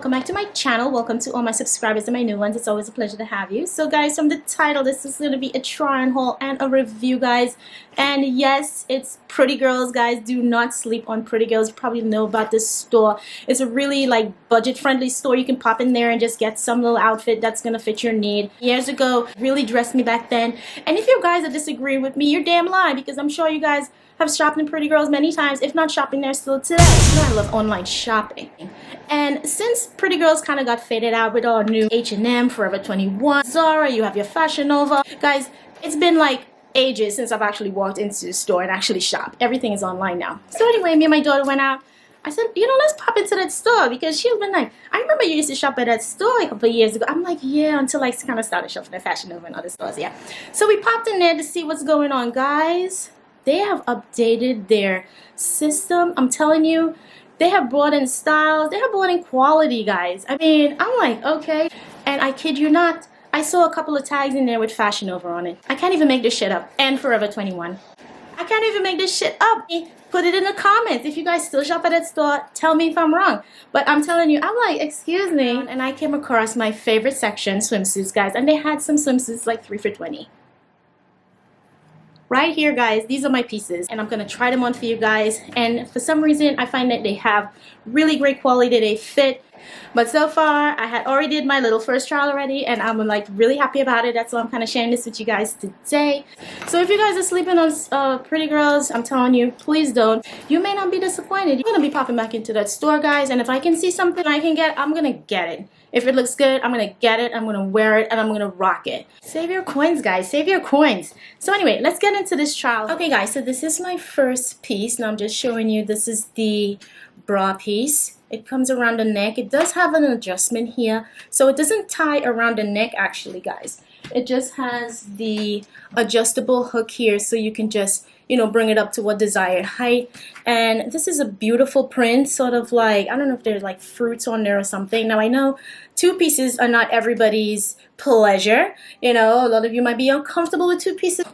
welcome back to my channel. Welcome to all my subscribers and my new ones. It's always a pleasure to have you. So guys, from the title, this is going to be a try on haul and a review, guys. And yes, it's Pretty Girls, guys. Do not sleep on Pretty Girls. You probably know about this store. It's a really like budget friendly store. You can pop in there and just get some little outfit that's going to fit your need. Years ago, really dressed me back then. And if you guys are disagreeing with me, you're damn lying, because I'm sure you guys have shopped in Pretty Girls many times, if not shopping there still today. You know, I love online shopping. And since Pretty Girls kind of got faded out with all new H&M, Forever 21, Zara, you have your Fashion Nova. Guys, it's been like ages since I've actually walked into the store and actually shopped. Everything is online now. So anyway, me and my daughter went out. I said, you know, let's pop into that store, because she's been like, I remember you used to shop at that store a couple of years ago. I'm like, yeah, until I kind of started shopping at Fashion Nova and other stores, yeah. So we popped in there to see what's going on, guys. They have updated their system. I'm telling you, they have brought in styles. They have brought in quality, guys. I mean, I'm like, okay. And I kid you not, I saw a couple of tags in there with Fashion Nova on it. I can't even make this shit up. And Forever 21. I can't even make this shit up. Put it in the comments. If you guys still shop at that store, tell me if I'm wrong. But I'm telling you, I'm like, excuse me. And I came across my favorite section, swimsuits, guys. And they had some swimsuits like 3 for $20. Right here, guys, these are my pieces, and I'm gonna try them on for you guys. And for some reason, I find that they have really great quality. They fit. But so far, I had already did my little first trial already, and I'm like really happy about it. That's why I'm kind of sharing this with you guys today. So if you guys are sleeping on Pretty Girls, I'm telling you, please don't. You may not be disappointed. You're gonna be popping back into that store, guys, and if I can see something I can get, I'm gonna get it. If it looks good, I'm gonna get it, I'm gonna wear it, and I'm gonna rock it. Save your coins, guys, save your coins. So anyway, let's get into this trial. Okay, guys, so this is my first piece. Now I'm just showing you, this is the bra piece. It comes around the neck. It does have an adjustment here, so it doesn't tie around the neck actually, guys. It just has the adjustable hook here, so you can just, you know, bring it up to a desired height. And this is a beautiful print, sort of like, I don't know if there's like fruits on there or something. Now I know 2 pieces are not everybody's pleasure. You know, a lot of you might be uncomfortable with 2 pieces.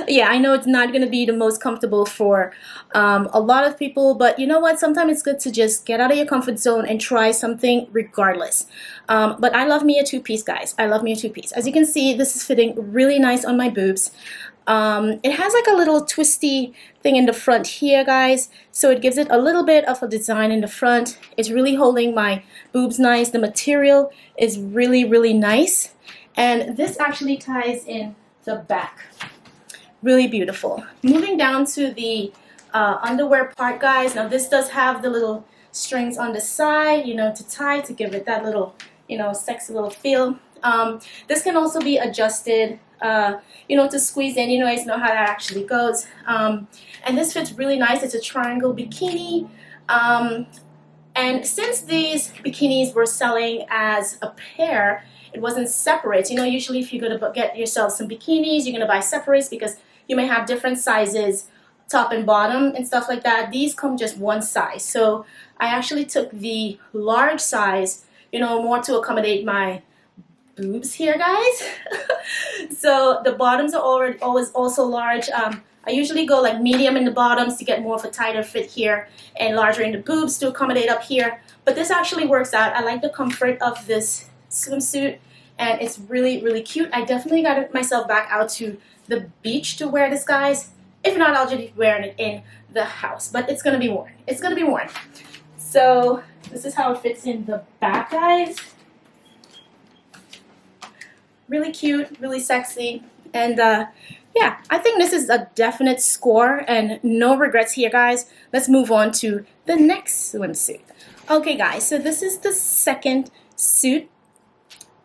Yeah, I know it's not going to be the most comfortable for a lot of people, but you know what? Sometimes it's good to just get out of your comfort zone and try something regardless. But I love me a 2-piece, guys. I love me a 2-piece. As you can see, this is fitting really nice on my boobs. It has like a little twisty thing in the front here, guys, so it gives it a little bit of a design in the front. It's really holding my boobs nice. The material is really, really nice, and this actually ties in the back. Really beautiful. Moving down to the underwear part, guys. Now this does have the little strings on the side, you know, to tie, to give it that little, you know, sexy little feel. This can also be adjusted, you know, to squeeze in. You guys know how that actually goes. And this fits really nice. It's a triangle bikini. And since these bikinis were selling as a pair, it wasn't separate. You know, usually if you're going to get yourself some bikinis, you're going to buy separates, because you may have different sizes, top and bottom and stuff like that. These come just one size. So I actually took the large size, you know, more to accommodate my boobs here, guys. So the bottoms are always also large. I usually go like medium in the bottoms to get more of a tighter fit here, and larger in the boobs to accommodate up here. But this actually works out. I like the comfort of this swimsuit, and it's really, really cute. I definitely got myself back out to the beach to wear this, guys. If not, I'll just be wearing it in the house, but it's gonna be worn. It's gonna be worn. So this is how it fits in the back, guys. Really cute, really sexy, and yeah, I think this is a definite score, and no regrets here, guys. Let's move on to the next swimsuit. Okay, guys, so this is the second suit.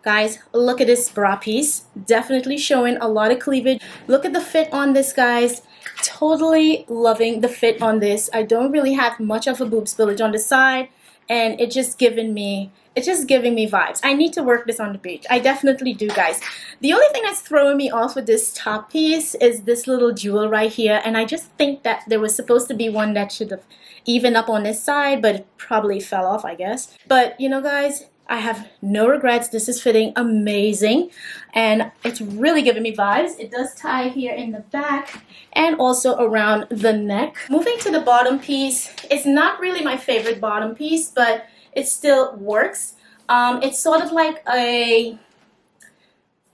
Guys, look at this bra piece. Definitely showing a lot of cleavage. Look at the fit on this, guys. Totally loving the fit on this. I don't really have much of a boob spillage on the side, and it's just giving me vibes. I need to work this on the beach. I definitely do, guys. The only thing that's throwing me off with this top piece is this little jewel right here, and I just think that there was supposed to be one that should have evened up on this side, but it probably fell off, I guess. But you know, guys, I have no regrets. This is fitting amazing, and it's really giving me vibes. It does tie here in the back and also around the neck. Moving to the bottom piece, it's not really my favorite bottom piece, but it still works. It's sort of like a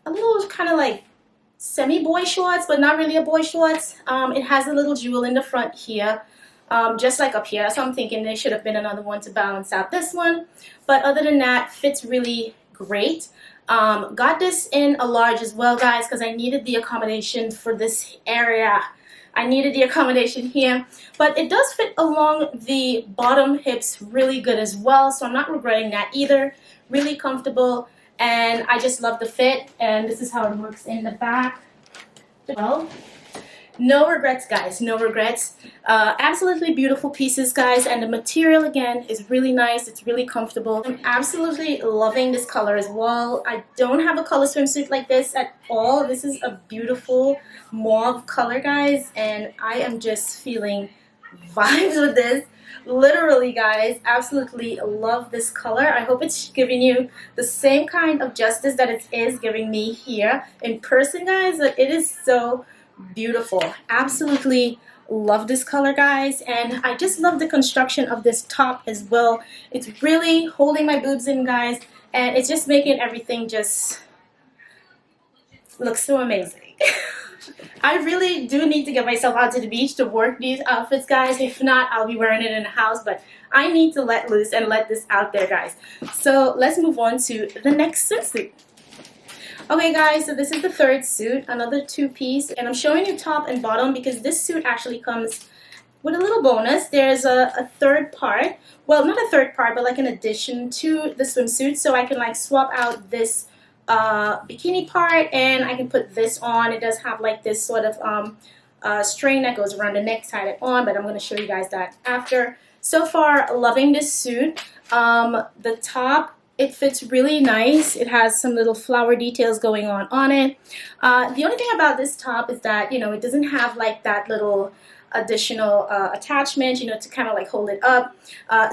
little kind of like semi-boy shorts, but not really a boy shorts. It has a little jewel in the front here, just like up here. So I'm thinking there should have been another one to balance out this one. But other than that, fits really great. Got this in a large as well, guys, because I needed the accommodation for this area. I needed the accommodation here, but it does fit along the bottom hips really good as well, so I'm not regretting that either. Really comfortable, and I just love the fit, and this is how it works in the back. Well, no regrets, guys, no regrets. Absolutely beautiful pieces, guys, and the material again is really nice. It's really comfortable. I'm absolutely loving this color as well. I don't have a color swimsuit like this at all. This is a beautiful mauve color, guys, and I am just feeling vibes with this. Literally, guys, absolutely love this color. I hope it's giving you the same kind of justice that it is giving me here in person, guys. Like, it is so beautiful. Absolutely love this color, guys, and I just love the construction of this top as well. It's really holding my boobs in, guys, and it's just making everything just look so amazing. I really do need to get myself out to the beach to work these outfits, guys. If not, I'll be wearing it in the house, but I need to let loose and let this out there, guys. So let's move on to the next swimsuit. Okay, guys, so this is the third suit, another two-piece, and I'm showing you top and bottom because this suit actually comes with a little bonus. There's a third part, well, not a third part, but like an addition to the swimsuit, so I can like swap out this bikini part and I can put this on. It does have like this sort of string that goes around the neck, tie it on, but I'm going to show you guys that after. So far, loving this suit. The top, it fits really nice. It has some little flower details going on it. The only thing about this top is that, you know, it doesn't have like that little additional attachment, you know, to kind of like hold it up.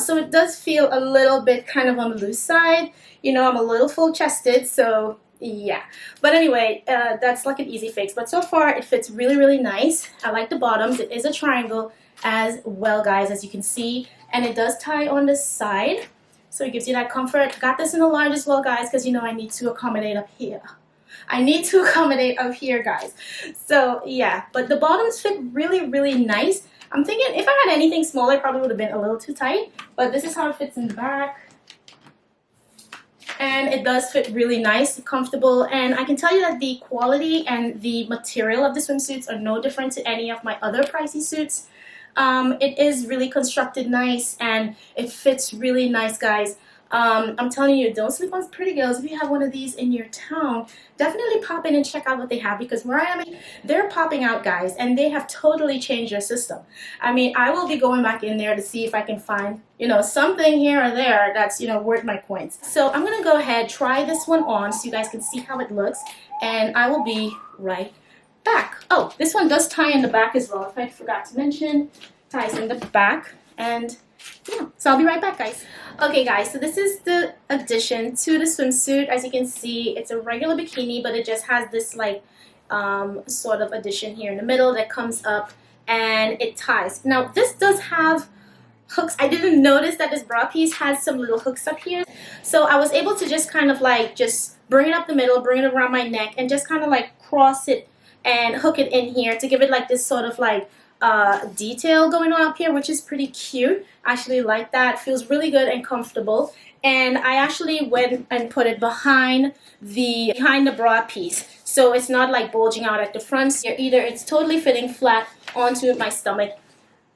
So it does feel a little bit kind of on the loose side. You know, I'm a little full-chested, so yeah. But anyway, that's like an easy fix. But so far, it fits really, really nice. I like the bottoms. It is a triangle as well, guys, as you can see. And it does tie on the side, so it gives you that comfort. Got this in a large as well, guys, because, you know, I need to accommodate up here. I need to accommodate up here, guys. So, yeah. But the bottoms fit really, really nice. I'm thinking if I had anything smaller, it probably would have been a little too tight. But this is how it fits in the back. And it does fit really nice, comfortable, and I can tell you that the quality and the material of the swimsuits are no different to any of my other pricey suits. It is really constructed nice, and it fits really nice, guys. I'm telling you, don't sleep on Pretty Girls. If you have one of these in your town, definitely pop in and check out what they have, because where I am, they're popping out, guys, and they have totally changed their system. I mean, I will be going back in there to see if I can find, you know, something here or there that's, you know, worth my coins. So I'm going to go ahead, try this one on so you guys can see how it looks, and I will be right back. Oh, this one does tie in the back as well, if I forgot to mention. Ties in the back, and yeah, so I'll be right back, guys. Okay, guys, so this is the addition to the swimsuit. As you can see, it's a regular bikini, but it just has this like sort of addition here in the middle that comes up and it ties. Now, this does have hooks. I didn't notice that this bra piece has some little hooks up here, so I was able to just kind of like just bring it up the middle, bring it around my neck, and just kind of like cross it and hook it in here to give it like this sort of like detail going on up here, which is pretty cute. I actually like that. Feels really good and comfortable. And I actually went and put it behind the bra piece, so it's not like bulging out at the front either. It's totally fitting flat onto my stomach.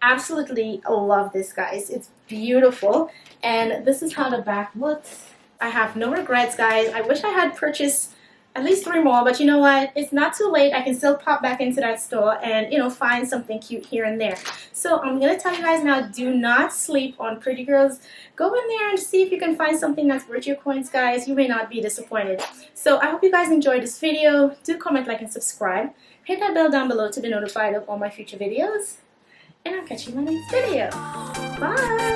Absolutely love this, guys. It's beautiful, and this is how the back looks. I have no regrets, guys. I wish I had purchased at least 3 more, but you know what? It's not too late. I can still pop back into that store and, you know, find something cute here and there. So I'm going to tell you guys now, do not sleep on Pretty Girls. Go in there and see if you can find something that's worth your coins, guys. You may not be disappointed. So I hope you guys enjoyed this video. Do comment, like, and subscribe. Hit that bell down below to be notified of all my future videos. And I'll catch you in my next video. Bye!